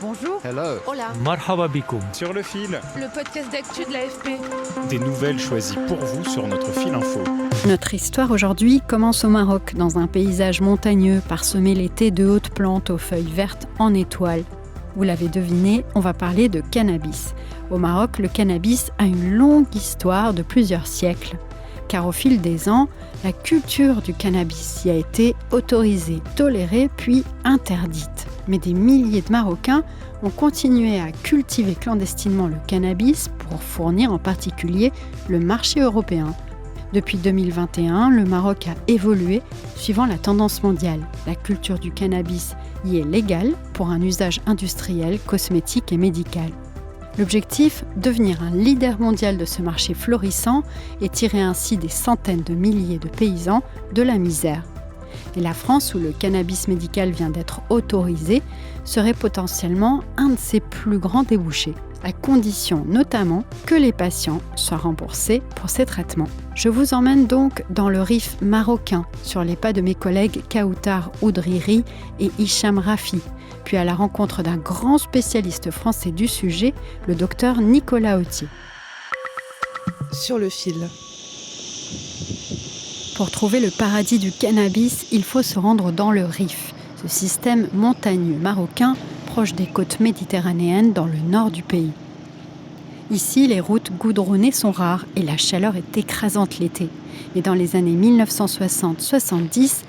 Bonjour. Hello. Hola. Marhaba bikoum. Sur le fil, Le podcast d'actu de l'AFP. des nouvelles choisies pour vous sur notre fil info. Notre histoire aujourd'hui commence au Maroc, dans un paysage montagneux parsemé l'été de hautes plantes aux feuilles vertes en étoiles. Vous l'avez deviné, on va parler de cannabis. Au Maroc, le cannabis a une longue histoire de plusieurs siècles. Car au fil des ans, la culture du cannabis y a été autorisée, tolérée puis interdite. Mais des milliers de Marocains ont continué à cultiver clandestinement le cannabis pour fournir en particulier le marché européen. Depuis 2021, le Maroc a évolué suivant la tendance mondiale. La culture du cannabis y est légale pour un usage industriel, cosmétique et médical. L'objectif, devenir un leader mondial de ce marché florissant et tirer ainsi des centaines de milliers de paysans de la misère. Et la France, où le cannabis médical vient d'être autorisé, serait potentiellement un de ses plus grands débouchés, à condition notamment que les patients soient remboursés pour ces traitements. Je vous emmène donc dans le Rif marocain, sur les pas de mes collègues Kaoutar Oudriri et Hicham Rafi, puis à la rencontre d'un grand spécialiste français du sujet, le docteur Nicolas Autier. Sur le fil. Pour trouver le paradis du cannabis, il faut se rendre dans le Rif, ce système montagneux marocain proche des côtes méditerranéennes dans le nord du pays. Ici, les routes goudronnées sont rares et la chaleur est écrasante l'été. Et dans les années 1960-70,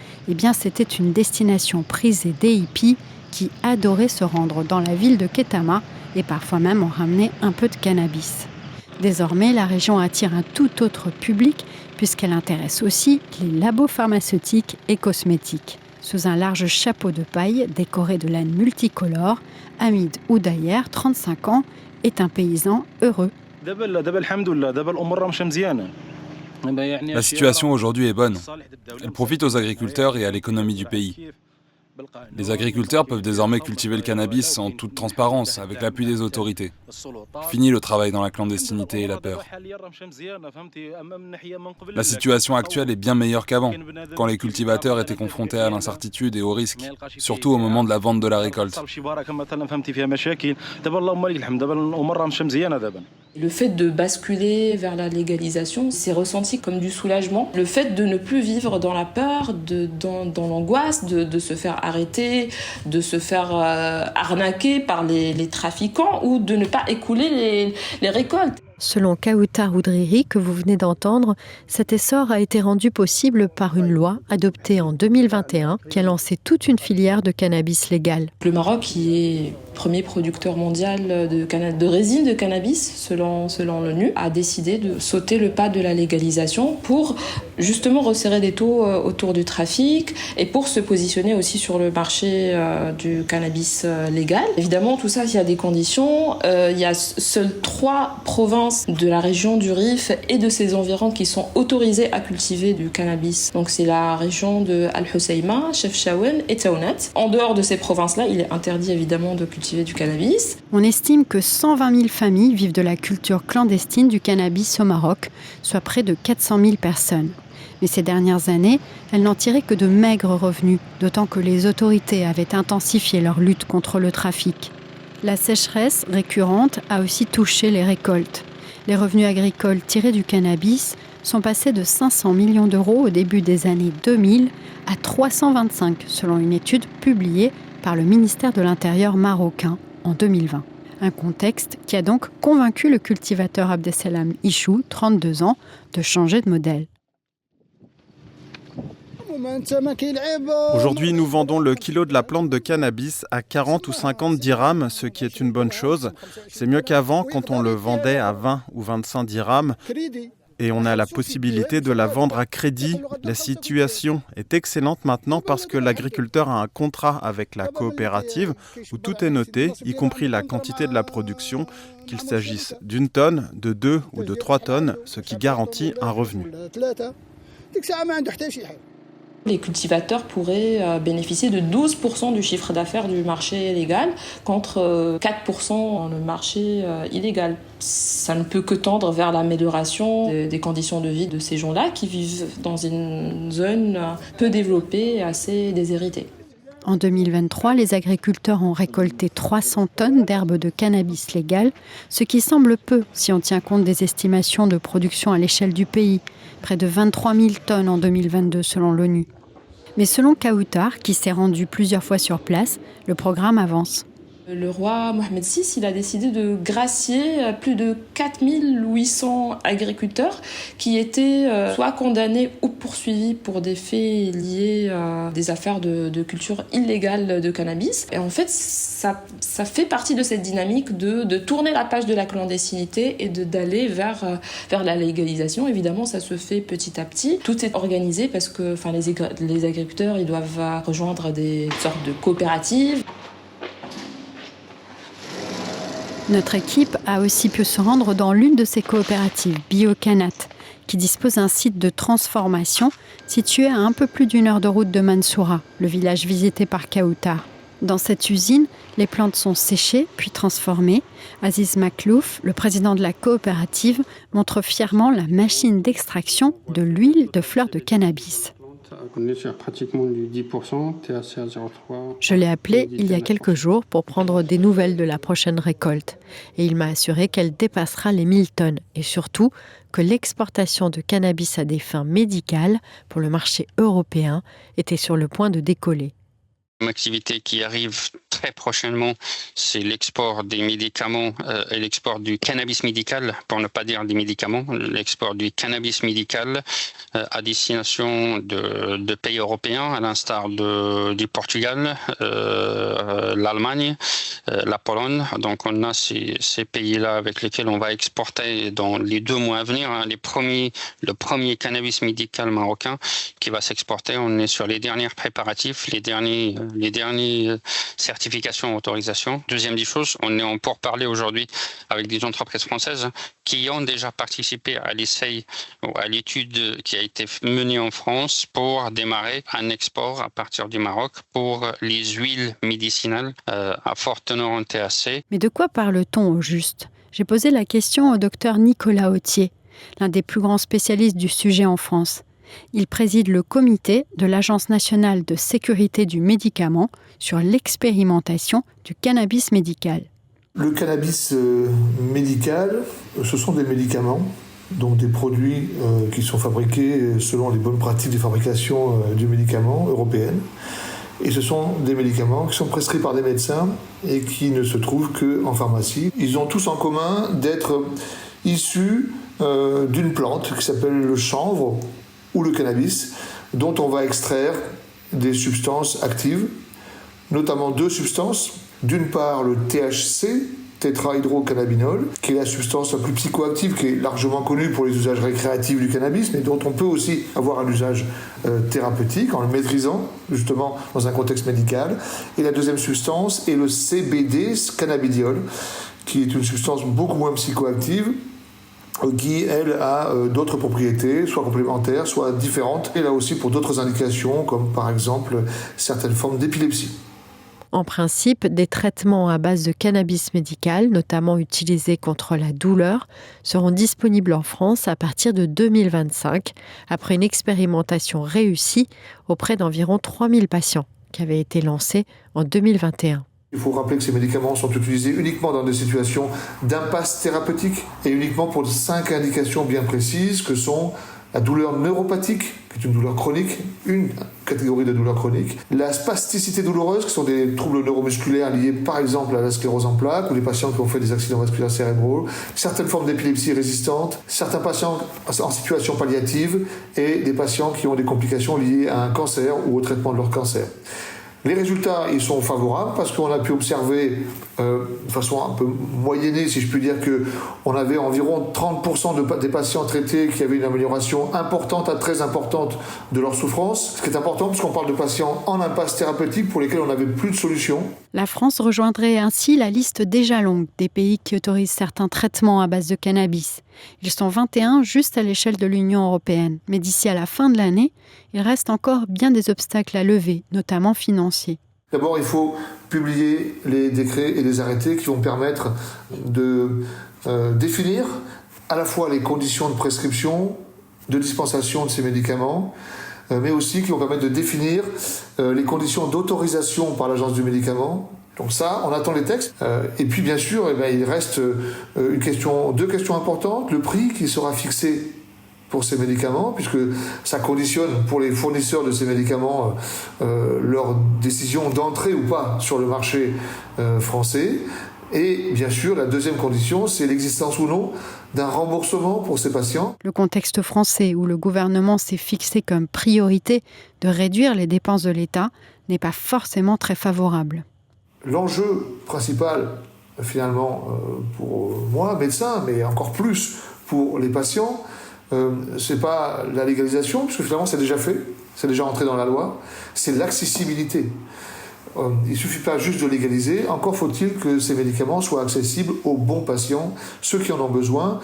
c'était une destination prisée des hippies qui adoraient se rendre dans la ville de Ketama et parfois même en ramener un peu de cannabis. Désormais, la région attire un tout autre public puisqu'elle intéresse aussi les labos pharmaceutiques et cosmétiques. Sous un large chapeau de paille décoré de laine multicolore, Hamid Oudayer, 35 ans, est un paysan heureux. La situation aujourd'hui est bonne. Elle profite aux agriculteurs et à l'économie du pays. Les agriculteurs peuvent désormais cultiver le cannabis en toute transparence, avec l'appui des autorités. Fini le travail dans la clandestinité et la peur. La situation actuelle est bien meilleure qu'avant, quand les cultivateurs étaient confrontés à l'incertitude et au risque, surtout au moment de la vente de la récolte. Le fait de basculer vers la légalisation, c'est ressenti comme du soulagement. Le fait de ne plus vivre dans la peur, dans l'angoisse, de se faire arrêter, de se faire arnaquer par les trafiquants ou de ne pas écouler les récoltes. Selon Kaoutar Oudriri, que vous venez d'entendre, cet essor a été rendu possible par une loi adoptée en 2021 qui a lancé toute une filière de cannabis légal. Le Maroc, qui est premier producteur mondial de résine de cannabis, selon l'ONU, a décidé de sauter le pas de la légalisation pour justement resserrer les taux autour du trafic et pour se positionner aussi sur le marché du cannabis légal. Évidemment, tout ça, il y a des conditions. Il y a seules 3 provinces de la région du Rif et de ses environs qui sont autorisés à cultiver du cannabis. Donc c'est la région de Al-Hoceima, Chefchaouen et Taounat. En dehors de ces provinces-là, il est interdit évidemment de cultiver du cannabis. On estime que 120 000 familles vivent de la culture clandestine du cannabis au Maroc, soit près de 400 000 personnes. Mais ces dernières années, elles n'en tiraient que de maigres revenus, d'autant que les autorités avaient intensifié leur lutte contre le trafic. La sécheresse récurrente a aussi touché les récoltes. Les revenus agricoles tirés du cannabis sont passés de 500 millions d'euros au début des années 2000 à 325, selon une étude publiée par le ministère de l'Intérieur marocain en 2020. Un contexte qui a donc convaincu le cultivateur Abdesalam Ichou, 32 ans, de changer de modèle. Aujourd'hui, nous vendons le kilo de la plante de cannabis à 40 ou 50 dirhams, ce qui est une bonne chose. C'est mieux qu'avant, quand on le vendait à 20 ou 25 dirhams. Et on a la possibilité de la vendre à crédit. La situation est excellente maintenant parce que l'agriculteur a un contrat avec la coopérative où tout est noté, y compris la quantité de la production, qu'il s'agisse d'une tonne, de 2 ou de 3 tonnes, ce qui garantit un revenu. Les cultivateurs pourraient bénéficier de 12% du chiffre d'affaires du marché légal contre 4% dans le marché illégal. Ça ne peut que tendre vers l'amélioration des conditions de vie de ces gens-là qui vivent dans une zone peu développée et assez déshéritée. En 2023, les agriculteurs ont récolté 300 tonnes d'herbes de cannabis légales, ce qui semble peu si on tient compte des estimations de production à l'échelle du pays, près de 23 000 tonnes en 2022 selon l'ONU. Mais selon Kaoutar, qui s'est rendu plusieurs fois sur place, le programme avance. Le roi Mohamed VI, il a décidé de gracier plus de 4800 agriculteurs qui étaient soit condamnés ou poursuivis pour des faits liés à des affaires de culture illégale de cannabis. Et en fait, ça fait partie de cette dynamique de tourner la page de la clandestinité et d'aller vers la légalisation. Évidemment, ça se fait petit à petit. Tout est organisé parce que les agriculteurs, ils doivent rejoindre des sortes de coopératives. Notre équipe a aussi pu se rendre dans l'une de ces coopératives, Biocanat, qui dispose d'un site de transformation situé à un peu plus d'1 heure de route de Mansoura, le village visité par Kaoutar. Dans cette usine, les plantes sont séchées puis transformées. Aziz Maklouf, le président de la coopérative, montre fièrement la machine d'extraction de l'huile de fleurs de cannabis. Je l'ai appelé il y a quelques jours pour prendre des nouvelles de la prochaine récolte. Et il m'a assuré qu'elle dépassera les 1000 tonnes. Et surtout, que l'exportation de cannabis à des fins médicales pour le marché européen était sur le point de décoller. Une activité qui arrive très prochainement, c'est l'export des médicaments et l'export du cannabis médical, pour ne pas dire des médicaments, l'export du cannabis médical à destination de pays européens, à l'instar du Portugal, l'Allemagne, la Pologne. Donc on a ces pays-là avec lesquels on va exporter dans les 2 mois à venir. Le premier cannabis médical marocain qui va s'exporter. On est sur les derniers préparatifs, les dernières certifications, autorisations. Deuxième des choses, on est en pourparlers aujourd'hui avec des entreprises françaises qui ont déjà participé à l'essai ou à l'étude qui a été menée en France pour démarrer un export à partir du Maroc pour les huiles médicinales à forte teneur en THC. Mais de quoi parle-t-on au juste ? J'ai posé la question au docteur Nicolas Autier, l'un des plus grands spécialistes du sujet en France. Il préside le comité de l'Agence nationale de sécurité du médicament sur l'expérimentation du cannabis médical. Le cannabis médical, ce sont des médicaments, donc des produits qui sont fabriqués selon les bonnes pratiques de fabrication du médicament européennes. Et ce sont des médicaments qui sont prescrits par des médecins et qui ne se trouvent qu'en pharmacie. Ils ont tous en commun d'être issus d'une plante qui s'appelle le chanvre ou le cannabis, dont on va extraire des substances actives, notamment 2 substances. D'une part, le THC, tétrahydrocannabinol, qui est la substance la plus psychoactive, qui est largement connue pour les usages récréatifs du cannabis, mais dont on peut aussi avoir un usage thérapeutique en le maîtrisant, justement, dans un contexte médical. Et la deuxième substance est le CBD, cannabidiol, qui est une substance beaucoup moins psychoactive, qui, elle, a d'autres propriétés, soit complémentaires, soit différentes, et là aussi pour d'autres indications, comme par exemple certaines formes d'épilepsie. En principe, des traitements à base de cannabis médical, notamment utilisés contre la douleur, seront disponibles en France à partir de 2025, après une expérimentation réussie auprès d'environ 3000 patients, qui avait été lancée en 2021. Il faut rappeler que ces médicaments sont utilisés uniquement dans des situations d'impasse thérapeutique et uniquement pour 5 indications bien précises que sont la douleur neuropathique, qui est une douleur chronique, une catégorie de douleur chronique, la spasticité douloureuse, qui sont des troubles neuromusculaires liés par exemple à la sclérose en plaques ou les patients qui ont fait des accidents vasculaires cérébraux, certaines formes d'épilepsie résistantes, certains patients en situation palliative et des patients qui ont des complications liées à un cancer ou au traitement de leur cancer. Les résultats, ils sont favorables parce qu'on a pu observer de façon un peu moyennée, si je puis dire, qu'on avait environ 30% des patients traités qui avaient une amélioration importante à très importante de leur souffrance. Ce qui est important parce qu'on parle de patients en impasse thérapeutique pour lesquels on n'avait plus de solution. La France rejoindrait ainsi la liste déjà longue des pays qui autorisent certains traitements à base de cannabis. Ils sont 21 juste à l'échelle de l'Union européenne. Mais d'ici à la fin de l'année, il reste encore bien des obstacles à lever, notamment financiers. D'abord, il faut publier les décrets et les arrêtés qui vont permettre de définir à la fois les conditions de prescription, de dispensation de ces médicaments, mais aussi qui vont permettre de définir les conditions d'autorisation par l'Agence du médicament. Donc ça, on attend les textes. Et puis bien sûr, il reste deux questions importantes. Le prix qui sera fixé pour ces médicaments, puisque ça conditionne pour les fournisseurs de ces médicaments leur décision d'entrer ou pas sur le marché français. Et bien sûr, la deuxième condition, c'est l'existence ou non d'un remboursement pour ces patients. Le contexte français où le gouvernement s'est fixé comme priorité de réduire les dépenses de l'État n'est pas forcément très favorable. L'enjeu principal, finalement, pour moi, médecin, mais encore plus pour les patients, c'est pas la légalisation, puisque finalement c'est déjà fait, c'est déjà entré dans la loi, c'est l'accessibilité. Il ne suffit pas juste de légaliser, encore faut-il que ces médicaments soient accessibles aux bons patients, ceux qui en ont besoin,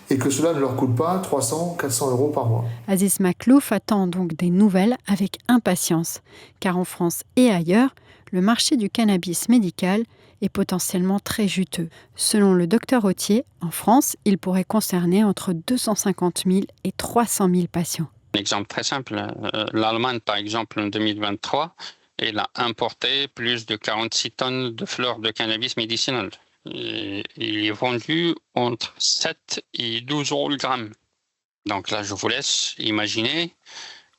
et que cela ne leur coûte pas 300, 400 € par mois. Aziz Makhlouf attend donc des nouvelles avec impatience, car en France et ailleurs, le marché du cannabis médical est potentiellement très juteux. Selon le docteur Autier, en France, il pourrait concerner entre 250 000 et 300 000 patients. Un exemple très simple, l'Allemagne, par exemple, en 2023, elle a importé plus de 46 tonnes de fleurs de cannabis médicinal. Et il est vendu entre 7 et 12 € le gramme. Donc là, je vous laisse imaginer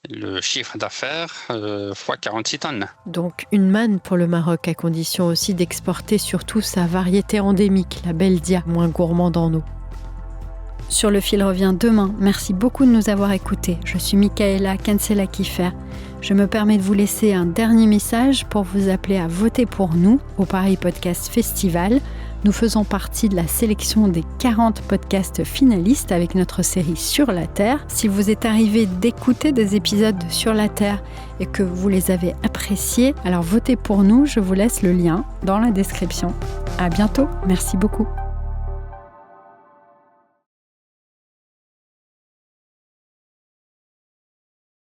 le chiffre d'affaires fois 46 tonnes. Donc une manne pour le Maroc, à condition aussi d'exporter surtout sa variété endémique, la Beldia, moins gourmande en eau. Sur le fil revient demain. Merci beaucoup de nous avoir écoutés. Je suis Michaela Cancela-Kiffer. Je me permets de vous laisser un dernier message pour vous appeler à voter pour nous au Paris Podcast Festival. Nous faisons partie de la sélection des 40 podcasts finalistes avec notre série Sur la Terre. Si vous êtes arrivé d'écouter des épisodes de Sur la Terre et que vous les avez appréciés, alors votez pour nous. Je vous laisse le lien dans la description. À bientôt. Merci beaucoup.